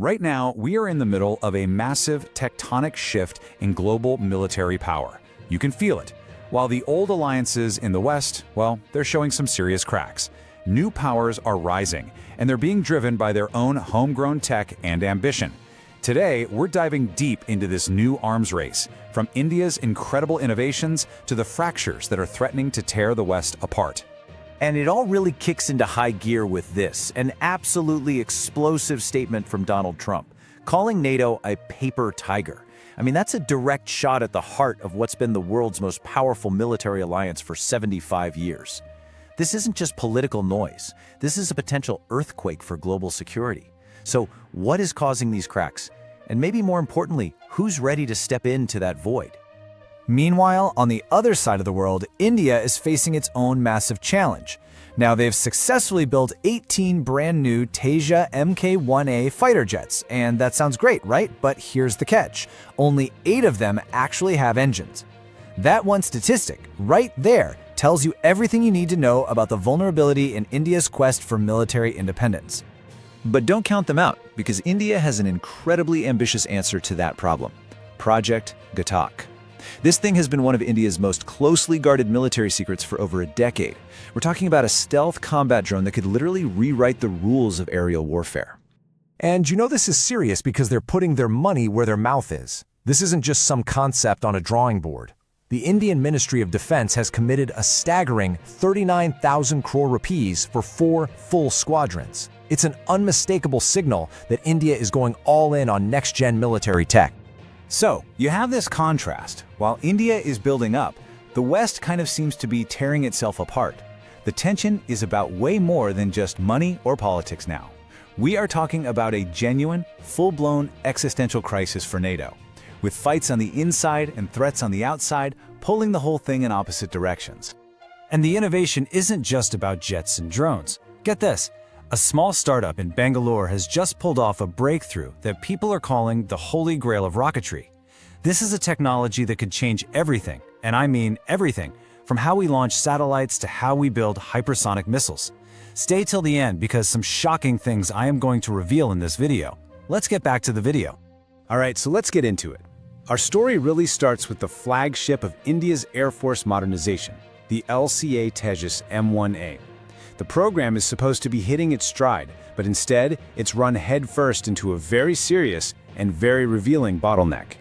Right now, we are in the middle of a massive tectonic shift in global military power. You can feel it. While the old alliances in the West, well, they're showing some serious cracks. New powers are rising, and they're being driven by their own homegrown tech and ambition. Today, we're diving deep into this new arms race, from India's incredible innovations to the fractures that are threatening to tear the West apart. And it all really kicks into high gear with this, an absolutely explosive statement from Donald Trump, calling NATO a paper tiger. I mean, that's a direct shot at the heart of what's been the world's most powerful military alliance for 75 years. This isn't just political noise. This is a potential earthquake for global security. So, what is causing these cracks? And maybe more importantly, who's ready to step into that void? Meanwhile, on the other side of the world, India is facing its own massive challenge. Now, they've successfully built 18 brand new Teja Mk-1A fighter jets, and that sounds great, right? But here's the catch. Only 8 of them actually have engines. That one statistic, right there, tells you everything you need to know about the vulnerability in India's quest for military independence. But don't count them out, because India has an incredibly ambitious answer to that problem: Project Ghatak. This thing has been one of India's most closely guarded military secrets for over a decade. We're talking about a stealth combat drone that could literally rewrite the rules of aerial warfare. And you know this is serious because they're putting their money where their mouth is. This isn't just some concept on a drawing board. The Indian Ministry of Defense has committed a staggering 39,000 crore rupees for 4 full squadrons. It's an unmistakable signal that India is going all in on next-gen military tech. So, you have this contrast. While India is building up, the West kind of seems to be tearing itself apart. The tension is about way more than just money or politics now. We are talking about a genuine, full-blown existential crisis for NATO, with fights on the inside and threats on the outside pulling the whole thing in opposite directions. And the innovation isn't just about jets and drones. Get this. A small startup in Bangalore has just pulled off a breakthrough that people are calling the holy grail of rocketry. This is a technology that could change everything, and I mean everything, from how we launch satellites to how we build hypersonic missiles. Stay till the end because some shocking things I am going to reveal in this video. Let's get back to the video. All right, so let's get into it. Our story really starts with the flagship of India's Air Force modernization, the LCA Tejas M1A. The program is supposed to be hitting its stride, but instead, it's run headfirst into a very serious and very revealing bottleneck.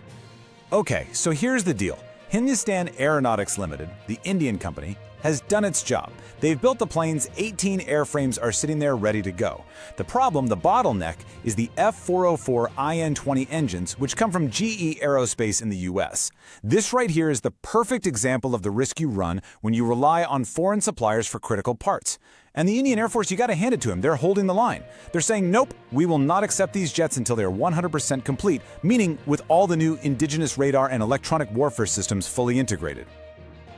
Okay, so here's the deal. Hindustan Aeronautics Limited, the Indian company, has done its job. They've built the planes, 18 airframes are sitting there ready to go. The problem, the bottleneck, is the F404 IN-20 engines, which come from GE Aerospace in the US. This right here is the perfect example of the risk you run when you rely on foreign suppliers for critical parts. And the Indian Air Force, you gotta hand it to them, they're holding the line. They're saying, nope, we will not accept these jets until they're 100% complete, meaning with all the new indigenous radar and electronic warfare systems fully integrated.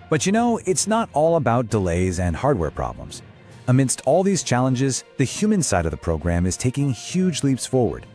But you know, it's not all about delays and hardware problems. Amidst all these challenges, the human side of the program is taking huge leaps forward.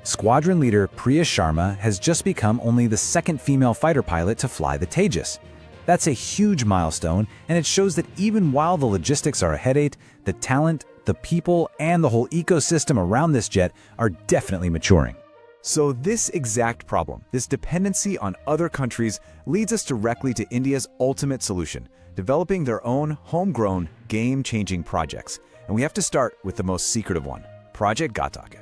Squadron leader Priya Sharma has just become only the 2nd female fighter pilot to fly the Tejas. That's a huge milestone, and it shows that even while the logistics are a headache, the talent, the people, and the whole ecosystem around this jet are definitely maturing. So this exact problem, this dependency on other countries, leads us directly to India's ultimate solution, developing their own homegrown, game-changing projects. And we have to start with the most secretive one, Project Ghatak.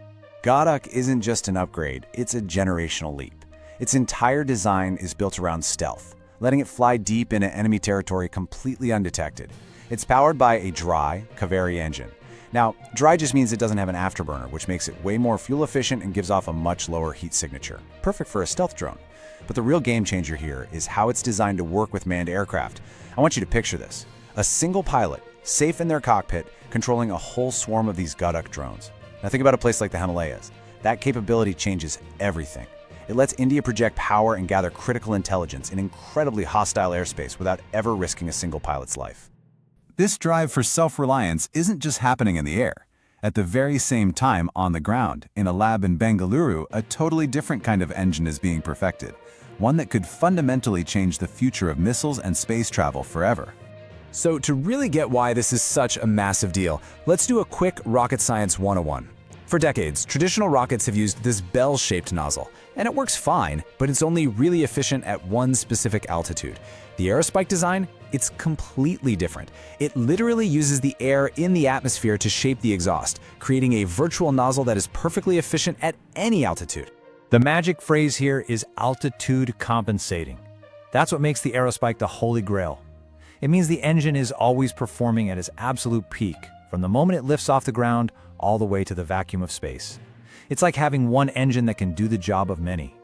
Ghatak isn't just an upgrade, it's a generational leap. Its entire design is built around stealth, letting it fly deep into enemy territory completely undetected. It's powered by a dry, Kaveri engine. Now, dry just means it doesn't have an afterburner, which makes it way more fuel efficient and gives off a much lower heat signature. Perfect for a stealth drone. But the real game changer here is how it's designed to work with manned aircraft. I want you to picture this. A single pilot, safe in their cockpit, controlling a whole swarm of these Ghatak drones. Now think about a place like the Himalayas. That capability changes everything. It lets India project power and gather critical intelligence in incredibly hostile airspace without ever risking a single pilot's life. This drive for self-reliance isn't just happening in the air. At the very same time, on the ground, in a lab in Bengaluru, a totally different kind of engine is being perfected, one that could fundamentally change the future of missiles and space travel forever. So to really get why this is such a massive deal, let's do a quick rocket science 101. For decades, traditional rockets have used this bell-shaped nozzle, and it works fine, but it's only really efficient at one specific altitude. The aerospike design, it's completely different. It literally uses the air in the atmosphere to shape the exhaust, creating a virtual nozzle that is perfectly efficient at any altitude. The magic phrase here is altitude compensating. That's what makes the aerospike the holy grail. It means the engine is always performing at its absolute peak, from the moment it lifts off the ground all the way to the vacuum of space. It's like having one engine that can do the job of many.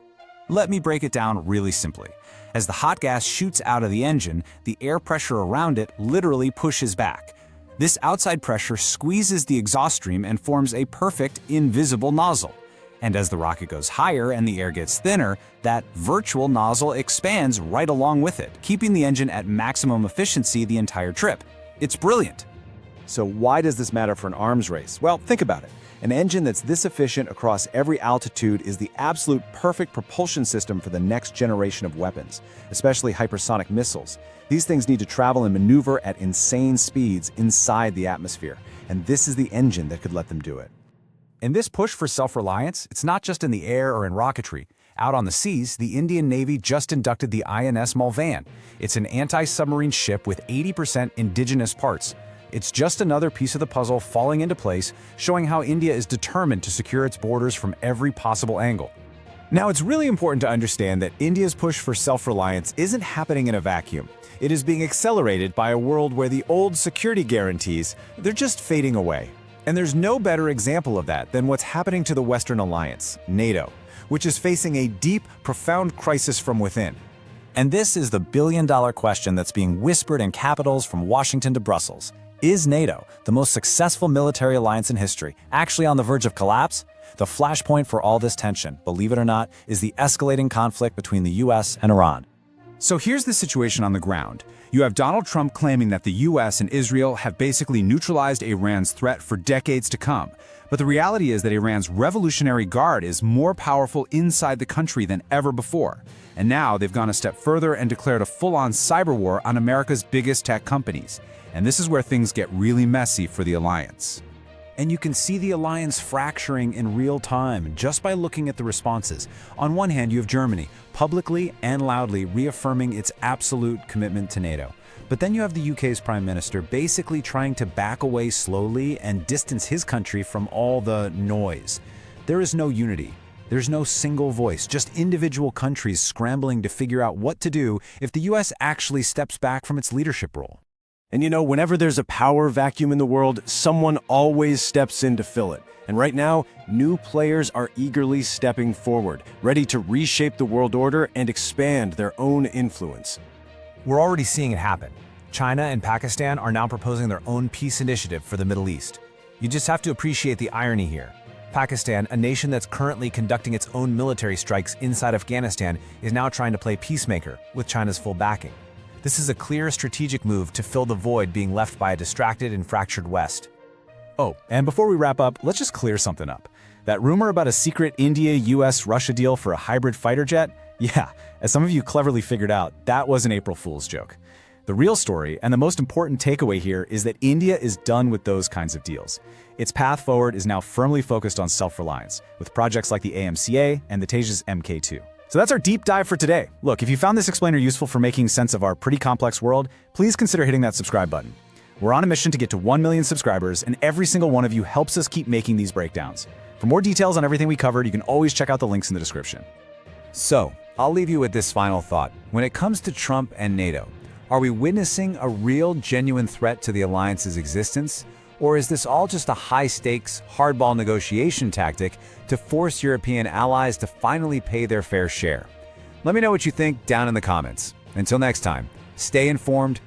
Let me break it down really simply. As the hot gas shoots out of the engine, the air pressure around it literally pushes back. This outside pressure squeezes the exhaust stream and forms a perfect, invisible nozzle. And as the rocket goes higher and the air gets thinner, that virtual nozzle expands right along with it, keeping the engine at maximum efficiency the entire trip. It's brilliant. So why does this matter for an arms race? Well, think about it. An engine that's this efficient across every altitude is the absolute perfect propulsion system for the next generation of weapons, especially hypersonic missiles. These things need to travel and maneuver at insane speeds inside the atmosphere, and this is the engine that could let them do it. In this push for self-reliance, it's not just in the air or in rocketry. Out on the seas, the Indian Navy just inducted the INS Malvan. It's an anti-submarine ship with 80% indigenous parts. It's just another piece of the puzzle falling into place, showing how India is determined to secure its borders from every possible angle. Now, it's really important to understand that India's push for self-reliance isn't happening in a vacuum. It is being accelerated by a world where the old security guarantees, they're just fading away. And there's no better example of that than what's happening to the Western alliance, NATO, which is facing a deep, profound crisis from within. And this is the billion-dollar question that's being whispered in capitals from Washington to Brussels. Is NATO, the most successful military alliance in history, actually on the verge of collapse? The flashpoint for all this tension, believe it or not, is the escalating conflict between the US and Iran. So here's the situation on the ground. You have Donald Trump claiming that the US and Israel have basically neutralized Iran's threat for decades to come. But the reality is that Iran's Revolutionary Guard is more powerful inside the country than ever before. And now they've gone a step further and declared a full-on cyber war on America's biggest tech companies. And this is where things get really messy for the alliance. And you can see the alliance fracturing in real time just by looking at the responses. On one hand, you have Germany, publicly and loudly reaffirming its absolute commitment to NATO. But then you have the UK's Prime Minister basically trying to back away slowly and distance his country from all the noise. There is no unity. There's no single voice, just individual countries scrambling to figure out what to do if the US actually steps back from its leadership role. And you know, whenever there's a power vacuum in the world, someone always steps in to fill it. And right now, new players are eagerly stepping forward, ready to reshape the world order and expand their own influence. We're already seeing it happen. China and Pakistan are now proposing their own peace initiative for the Middle East. You just have to appreciate the irony here. Pakistan, a nation that's currently conducting its own military strikes inside Afghanistan, is now trying to play peacemaker with China's full backing. This is a clear strategic move to fill the void being left by a distracted and fractured West. Oh, and before we wrap up, let's just clear something up. That rumor about a secret India-US-Russia deal for a hybrid fighter jet? Yeah, as some of you cleverly figured out, that was an April Fool's joke. The real story, and the most important takeaway here, is that India is done with those kinds of deals. Its path forward is now firmly focused on self-reliance, with projects like the AMCA and the Tejas Mk2. So that's our deep dive for today. Look, if you found this explainer useful for making sense of our pretty complex world, please consider hitting that subscribe button. We're on a mission to get to 1 million subscribers, and every single one of you helps us keep making these breakdowns. For more details on everything we covered, you can always check out the links in the description. So, I'll leave you with this final thought. When it comes to Trump and NATO, are we witnessing a real, genuine threat to the alliance's existence? Or is this all just a high-stakes, hardball negotiation tactic to force European allies to finally pay their fair share? Let me know what you think down in the comments. Until next time, stay informed,